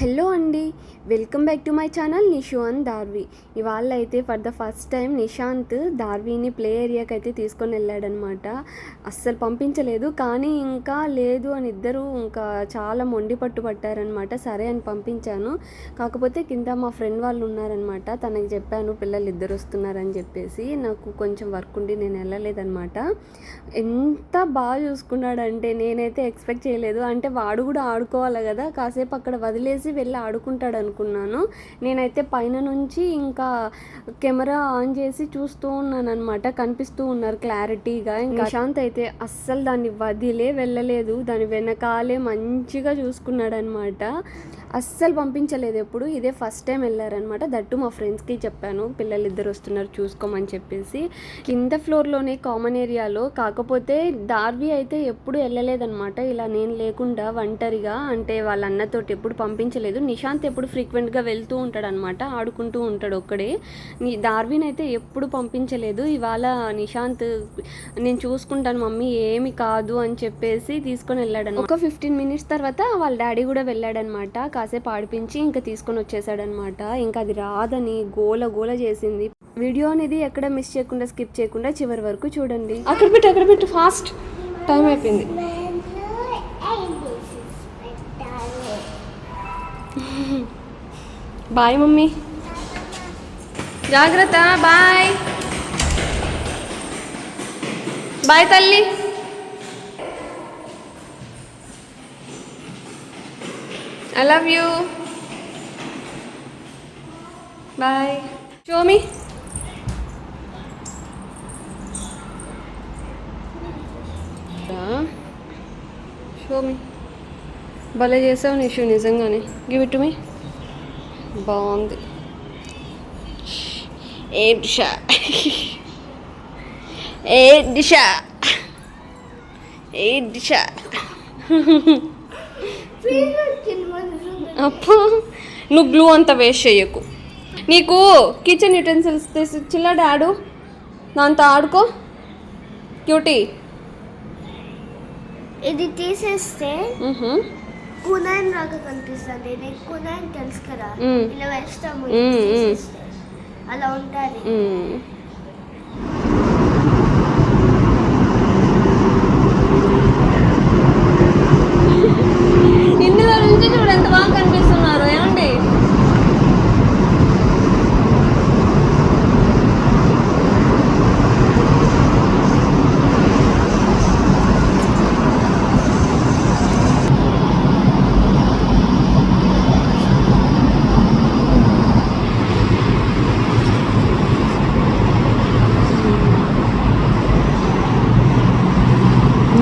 Hello అండి, welcome back to my channel Nishu and Darvi. ఇవాళ అయితే for the first time Nishant దార్విని ప్లే ఏరియాకి అయితే తీసుకొని వెళ్ళాడనమాట. అస్సలు పంపించలేదు, కానీ ఇంకా లేదు అని ఇద్దరు ఇంకా చాలా మొండి పట్టు పట్టారనమాట. సరే అని పంపించాను. కాకపోతే కింద మా ఫ్రెండ్ వాళ్ళు ఉన్నారనమాట, తనకి చెప్పాను పిల్లలు ఇద్దరు వస్తున్నారని చెప్పేసి. నాకు కొంచెం వర్క్ ఉండి నేను వెళ్ళలేదనమాట. ఎంత బాగా చూసుకున్నాడంటే నేనైతే ఎక్స్పెక్ట్ చేయలేదు. అంటే వాడు కూడా ఆడుకోవాలి కదా, కాసేపు అక్కడ వదిలేసి వెళ్ళి ఆడుకుంటాడు అనుకున్నాను. నేనైతే పైన నుంచి ఇంకా కెమెరా ఆన్ చేసి చూస్తూ ఉన్నాను అనమాట. కనిపిస్తూ ఉన్నారు క్లారిటీగా. ఇంకా శాంత్ అయితే అస్సలు దాన్ని వదిలే వెళ్ళలేదు, దాని వెనకాలే మంచిగా చూసుకున్నాడు అనమాట. అస్సలు పంపించలేదు ఎప్పుడు. ఇదే ఫస్ట్ టైం వెళ్ళారనమాట. దట్టు మా ఫ్రెండ్స్కి చెప్పాను పిల్లలు ఇద్దరు వస్తున్నారు చూసుకోమని చెప్పేసి. కింద ఫ్లోర్లోనే కామన్ ఏరియాలో. కాకపోతే దార్వి అయితే ఎప్పుడు వెళ్ళలేదనమాట ఇలా నేను లేకుండా ఒంటరిగా. అంటే వాళ్ళ అన్నతోటి ఎప్పుడు పంపించలేదు. నిశాంత్ ఎప్పుడు ఫ్రీక్వెంట్గా వెళ్తూ ఉంటాడు అనమాట, ఆడుకుంటూ ఉంటాడు ఒక్కడే. దార్విని అయితే ఎప్పుడు పంపించలేదు. ఇవాళ నిశాంత్ నేను చూసుకుంటాను మమ్మీ ఏమి కాదు అని చెప్పేసి తీసుకొని వెళ్ళాడు. ఒక 15 మినిట్స్ తర్వాత వాళ్ళ డాడీ కూడా వెళ్ళాడనమాట. కాసేపు ఆడిపించి ఇంకా తీసుకొని వచ్చేసాడనమాట. ఇంకా అది రాదని గోల గోల చేసింది. వీడియో అనేది ఎక్కడ మిస్ చేయకుండా స్కిప్ చేయకుండా చివరి వరకు చూడండి. అక్కడ పెట్టు ఫాస్ట్, టైం అయిపోయింది. బాయ్ మమ్మీ, జాగ్రత్త. బాయ్ బాయ్ తల్లి. I love you. Bye. Show me. Show me. భలే చేసావు నిషు, నిజంగానే. Give it to me. బాగుంది. ఏ దిశా ఏ దిశా ఏ దిశా. అప్పా, నువ్వు గ్లూ అంతా వేస్ట్ చేయకు. నీకు కిచెన్ యూటెన్సిల్స్ తెచ్చిలా డాడు, దాంతో ఆడుకో. క్యూటీ, ఇది తీసేస్తే కునాన్ లాగా కనిపిస్తుంది. నీకు కునాన్ తెలుసు కదా, ఇలా వేస్తాము అలా ఉంటుంది. ఇందులో నుంచి చూడు ఎంత బాగా కనిపిస్తున్నారు. ఏమండి,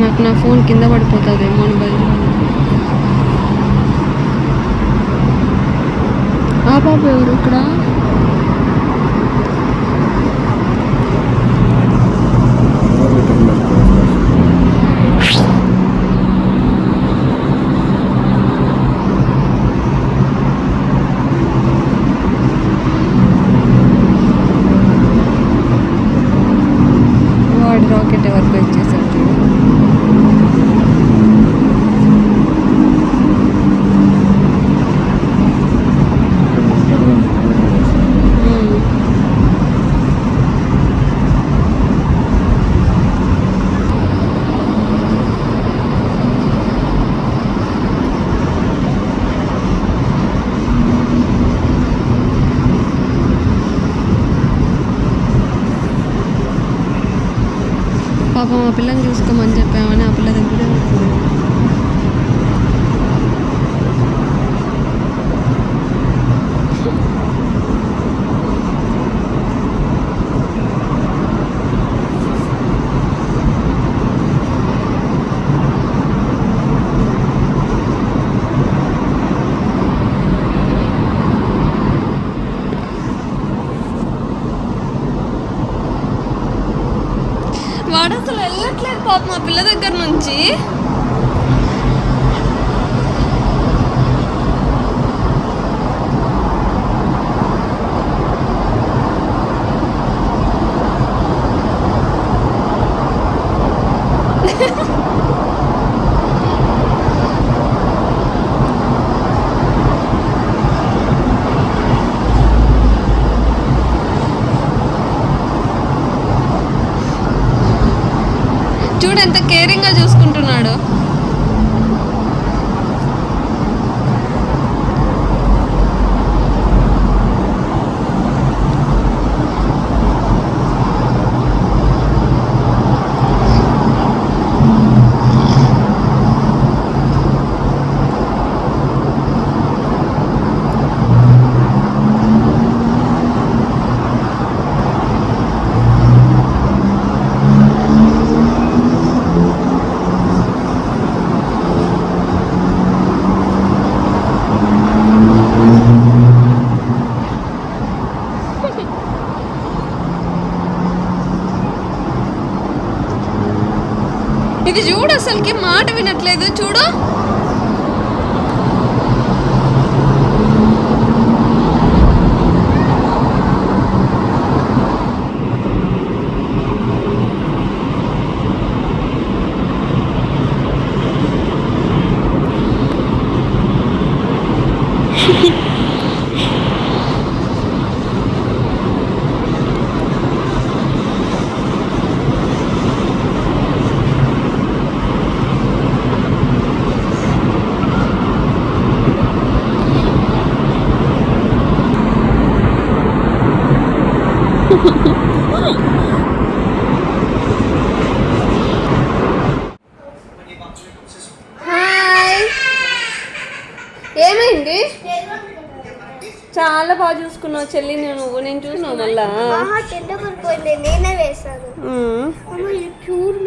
నాకు నా ఫోన్ కింద పడిపోతుందేమో అని భయం. ఆ పాప ఎవరు ఇక్కడ? వాడు రాకెట్ ఎవరికి వచ్చేసరికి పాపం ఆ పిల్లని చూసుకోమని చెప్పామని ఆ పిల్ల దగ్గర వాడు అసలు వెళ్ళట్లేదు పాపం మా పిల్ల దగ్గర నుంచి. చూడు ఎంత కేరింగ్గా చూసుకుంటున్నాడు. ఇది చూడు అసలుకి మాట వినట్లేదు చూడు. హాయ్, ఏమైంది? చాలా బాగా చూసుకున్నావు చెల్లిని నువ్వు. నేను చూసినావు మళ్ళా. టెండ కొనుక్కోండి, నేనే వేస్తాను. ఉమ్. అమ్మ ఇది ప్యూర్